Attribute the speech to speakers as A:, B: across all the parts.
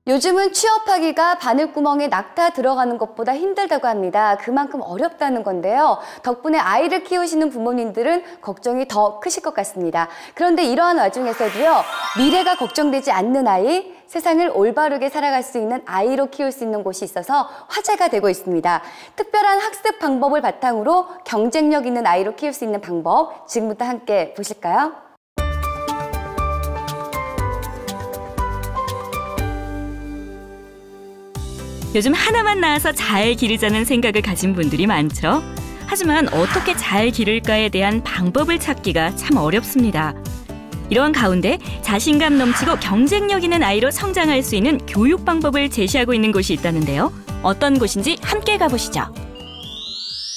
A: 요즘은 취업하기가 바늘구멍에 낙타 들어가는 것보다 힘들다고 합니다. 그만큼 어렵다는 건데요. 덕분에 아이를 키우시는 부모님들은 걱정이 더 크실 것 같습니다. 그런데 이러한 와중에서도요, 미래가 걱정되지 않는 아이, 세상을 올바르게 살아갈 수 있는 아이로 키울 수 있는 곳이 있어서 화제가 되고 있습니다. 특별한 학습 방법을 바탕으로 경쟁력 있는 아이로 키울 수 있는 방법, 지금부터 함께 보실까요?
B: 요즘 하나만 낳아서 잘 기르자는 생각을 가진 분들이 많죠. 하지만 어떻게 잘 기를까에 대한 방법을 찾기가 참 어렵습니다. 이런 가운데 자신감 넘치고 경쟁력 있는 아이로 성장할 수 있는 교육 방법을 제시하고 있는 곳이 있다는데요. 어떤 곳인지 함께 가보시죠.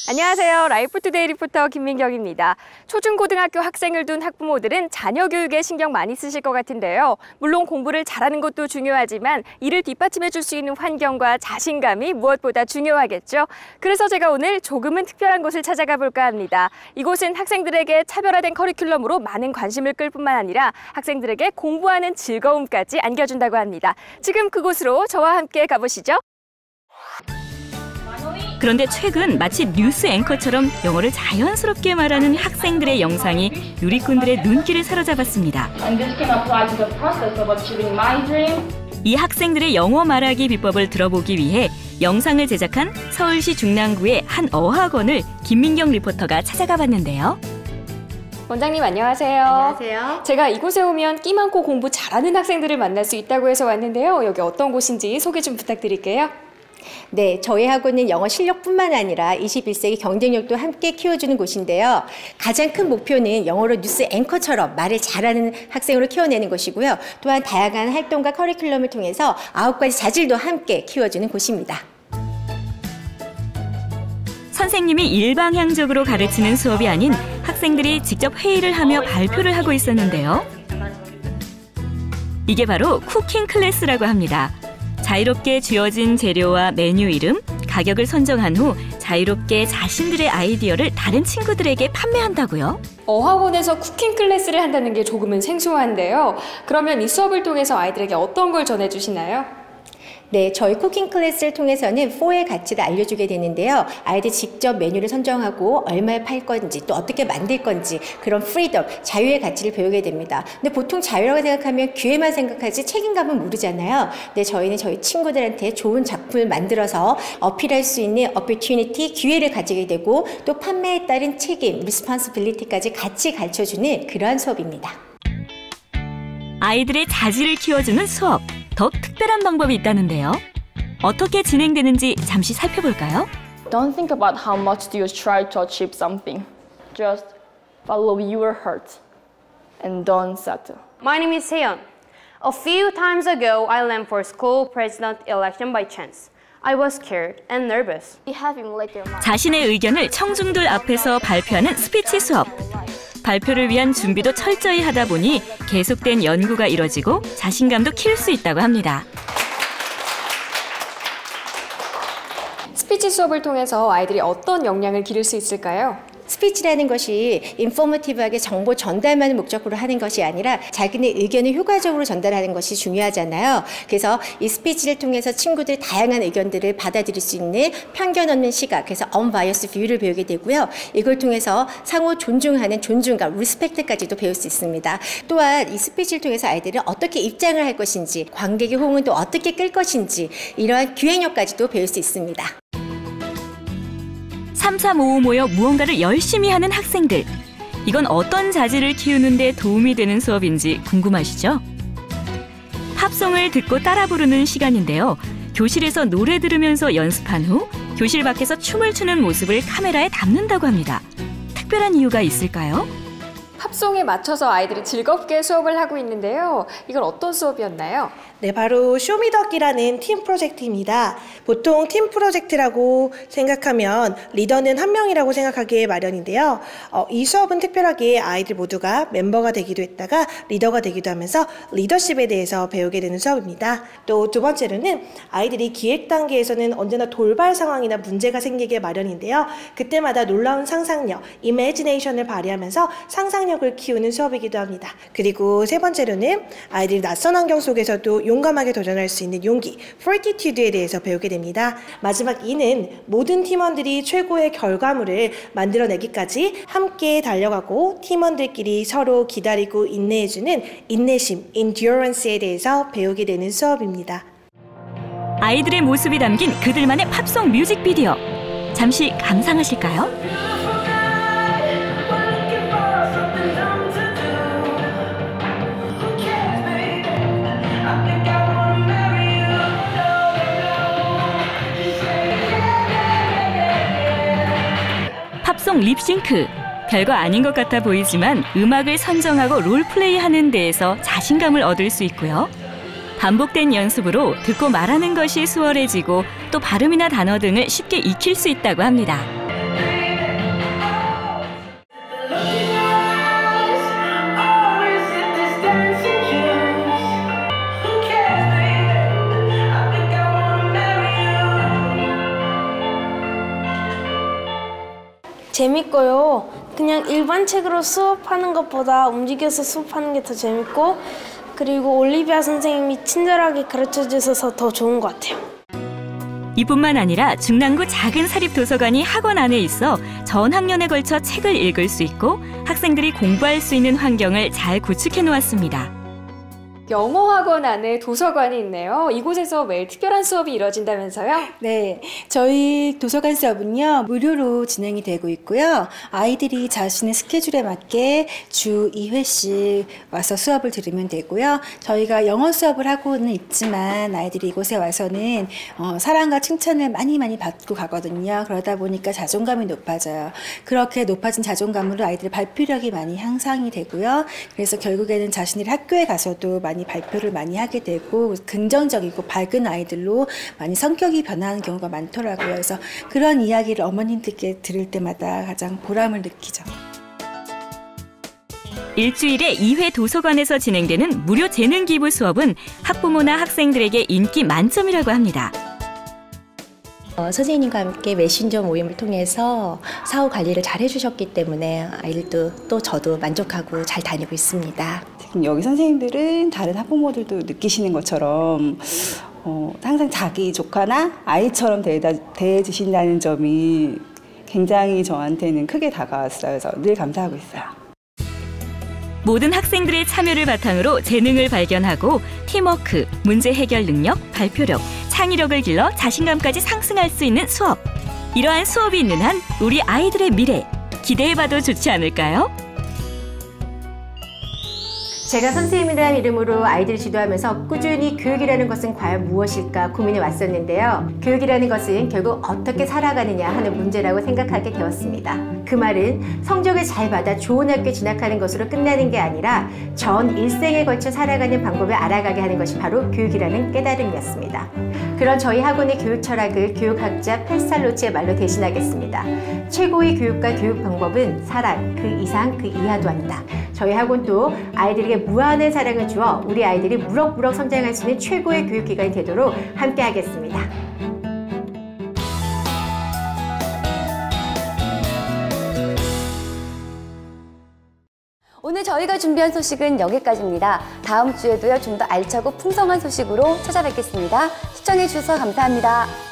C: 안녕하세요. 라이프투데이 리포터 김민경입니다. 초중고등학교 학생을 둔 학부모들은 자녀 교육에 신경 많이 쓰실 것 같은데요. 물론 공부를 잘하는 것도 중요하지만 이를 뒷받침해 줄 수 있는 환경과 자신감이 무엇보다 중요하겠죠. 그래서 제가 오늘 조금은 특별한 곳을 찾아가 볼까 합니다. 이곳은 학생들에게 차별화된 커리큘럼으로 많은 관심을 끌 뿐만 아니라 학생들에게 공부하는 즐거움까지 안겨준다고 합니다. 지금 그곳으로 저와 함께 가보시죠.
B: 그런데 최근 마치 뉴스 앵커처럼 영어를 자연스럽게 말하는 학생들의 영상이 누리꾼들의 눈길을 사로잡았습니다. 이 학생들의 영어 말하기 비법을 들어보기 위해 영상을 제작한 서울시 중랑구의 한 어학원을 김민경 리포터가 찾아가 봤는데요.
C: 원장님 안녕하세요.
D: 안녕하세요.
C: 제가 이곳에 오면 끼 많고 공부 잘하는 학생들을 만날 수 있다고 해서 왔는데요. 여기 어떤 곳인지 소개 좀 부탁드릴게요.
D: 네, 저희 학원은 영어 실력뿐만 아니라 21세기 경쟁력도 함께 키워주는 곳인데요. 가장 큰 목표는 영어로 뉴스 앵커처럼 말을 잘하는 학생으로 키워내는 것이고요. 또한 다양한 활동과 커리큘럼을 통해서 9가지 자질도 함께 키워주는 곳입니다.
B: 선생님이 일방향적으로 가르치는 수업이 아닌 학생들이 직접 회의를 하며 발표를 하고 있었는데요. 이게 바로 쿠킹 클래스라고 합니다. 자유롭게 쥐어진 재료와 메뉴 이름, 가격을 선정한 후 자유롭게 자신들의 아이디어를 다른 친구들에게 판매한다고요?
C: 어학원에서 쿠킹 클래스를 한다는 게 조금은 생소한데요. 그러면 이 수업을 통해서 아이들에게 어떤 걸 전해주시나요?
D: 네, 저희 쿠킹 클래스를 통해서는 4의 가치를 알려주게 되는데요. 아이들 직접 메뉴를 선정하고 얼마에 팔 건지 또 어떻게 만들 건지 그런 프리덤, 자유의 가치를 배우게 됩니다. 근데 보통 자유라고 생각하면 기회만 생각하지 책임감은 모르잖아요. 근데 저희는 저희 친구들한테 좋은 작품을 만들어서 어필할 수 있는 opportunity, 기회를 가지게 되고 또 판매에 따른 책임, responsibility까지 같이 가르쳐주는 그러한 수업입니다.
B: 아이들의 자질을 키워주는 수업. 더 특별한 방법이 있다는데요. 어떻게 진행되는지 잠시 살펴볼까요?
E: Don't think about how much do you try to achieve something. Just follow your heart and don't settle.
F: My name is Seon. A few times ago, I ran for school president election by chance. I was scared and nervous.
B: 자신의 의견을 청중들 앞에서 발표하는 스피치 수업. 발표를 위한 준비도 철저히 하다 보니 계속된 연구가 이뤄지고 자신감도 키울 수 있다고 합니다.
C: 스피치 수업을 통해서 아이들이 어떤 역량을 기를 수 있을까요?
D: 스피치라는 것이 인포머티브하게 정보 전달만을 목적으로 하는 것이 아니라 자기네 의견을 효과적으로 전달하는 것이 중요하잖아요. 그래서 이 스피치를 통해서 친구들이 다양한 의견들을 받아들일 수 있는 편견 없는 시각, 그래서 unbiased view를 배우게 되고요. 이걸 통해서 상호 존중하는 존중감, 리스펙트까지도 배울 수 있습니다. 또한 이 스피치를 통해서 아이들은 어떻게 입장을 할 것인지, 관객의 호응은 또 어떻게 끌 것인지 이러한 기획력까지도 배울 수 있습니다.
B: 3-3-5-5 모여 무언가를 열심히 하는 학생들. 이건 어떤 자질을 키우는 데 도움이 되는 수업인지 궁금하시죠? 팝송을 듣고 따라 부르는 시간인데요. 교실에서 노래 들으면서 연습한 후 교실 밖에서 춤을 추는 모습을 카메라에 담는다고 합니다. 특별한 이유가 있을까요?
C: 팝송에 맞춰서 아이들이 즐겁게 수업을 하고 있는데요. 이건 어떤 수업이었나요?
G: 네, 바로 쇼미더기라는 팀 프로젝트입니다. 보통 팀 프로젝트라고 생각하면 리더는 한 명이라고 생각하기에 마련인데요. 이 수업은 특별하게 아이들 모두가 멤버가 되기도 했다가 리더가 되기도 하면서 리더십에 대해서 배우게 되는 수업입니다. 또 두 번째로는 아이들이 기획 단계에서는 언제나 돌발 상황이나 문제가 생기게 마련인데요. 그때마다 놀라운 상상력, imagination을 발휘하면서 상상력 판단력을 키우는 수업이기도 합니다. 그리고 세 번째로는 아이들이 낯선 환경 속에서도 용감하게 도전할 수 있는 용기, fortitude에 대해서 배우게 됩니다. 마지막 2는 모든 팀원들이 최고의 결과물을 만들어내기까지 함께 달려가고 팀원들끼리 서로 기다리고 인내해주는 인내심, endurance에 대해서 배우게 되는 수업입니다.
B: 아이들의 모습이 담긴 그들만의 팝송 뮤직비디오. 잠시 감상하실까요? 팝송 립싱크. 별거 아닌 것 같아 보이지만 음악을 선정하고 롤플레이하는 데에서 자신감을 얻을 수 있고요. 반복된 연습으로 듣고 말하는 것이 수월해지고 또 발음이나 단어 등을 쉽게 익힐 수 있다고 합니다.
H: 재밌고요. 그냥 일반 책으로 수업하는 것보다 움직여서 수업하는 게 더 재밌고, 그리고 올리비아 선생님이 친절하게 가르쳐 주셔서 더 좋은 것 같아요.
B: 이뿐만 아니라 중랑구 작은 사립도서관이 학원 안에 있어 전 학년에 걸쳐 책을 읽을 수 있고 학생들이 공부할 수 있는 환경을 잘 구축해 놓았습니다.
C: 영어 학원 안에 도서관이 있네요. 이곳에서 매일 특별한 수업이 이뤄진다면서요?
I: 네, 저희 도서관 수업은요 무료로 진행이 되고 있고요. 아이들이 자신의 스케줄에 맞게 주 2회씩 와서 수업을 들으면 되고요. 저희가 영어 수업을 하고는 있지만 아이들이 이곳에 와서는 사랑과 칭찬을 많이 받고 가거든요. 그러다 보니까 자존감이 높아져요. 그렇게 높아진 자존감으로 아이들의 발표력이 많이 향상이 되고요. 그래서 결국에는 자신들이 학교에 가서도 많이 발표를 많이 하게 되고 긍정적이고 밝은 아이들로 많이 성격이 변하는 경우가 많더라고요. 그래서 그런 이야기를 어머님들께 들을 때마다 가장 보람을 느끼죠.
B: 일주일에 2회 도서관에서 진행되는 무료 재능 기부 수업은 학부모나 학생들에게 인기 만점이라고 합니다.
D: 선생님과 함께 메신저 모임을 통해서 사후 관리를 잘 해주셨기 때문에 아이들도 또 저도 만족하고 잘 다니고 있습니다.
J: 여기 선생님들은 다른 학부모들도 느끼시는 것처럼 항상 자기 조카나 아이처럼 대해주신다는 점이 굉장히 저한테는 크게 다가왔어요. 그래서 늘 감사하고 있어요.
B: 모든 학생들의 참여를 바탕으로 재능을 발견하고 팀워크, 문제 해결 능력, 발표력, 창의력을 길러 자신감까지 상승할 수 있는 수업. 이러한 수업이 있는 한 우리 아이들의 미래 기대해봐도 좋지 않을까요?
D: 제가 선생님이라는 이름으로 아이들을 지도하면서 꾸준히 교육이라는 것은 과연 무엇일까 고민해 왔었는데요. 교육이라는 것은 결국 어떻게 살아가느냐 하는 문제라고 생각하게 되었습니다. 그 말은 성적을 잘 받아 좋은 학교에 진학하는 것으로 끝나는 게 아니라 전 일생에 걸쳐 살아가는 방법을 알아가게 하는 것이 바로 교육이라는 깨달음이었습니다. 그런 저희 학원의 교육 철학을 교육학자 페스탈로치의 말로 대신하겠습니다. 최고의 교육과 교육 방법은 사랑, 그 이상 그 이하도 아니다. 저희 학원도 아이들에게 무한한 사랑을 주어 우리 아이들이 무럭무럭 성장할 수 있는 최고의 교육기관이 되도록 함께하겠습니다.
A: 오늘 저희가 준비한 소식은 여기까지입니다. 다음 주에도요, 좀 더 알차고 풍성한 소식으로 찾아뵙겠습니다. 시청해주셔서 감사합니다.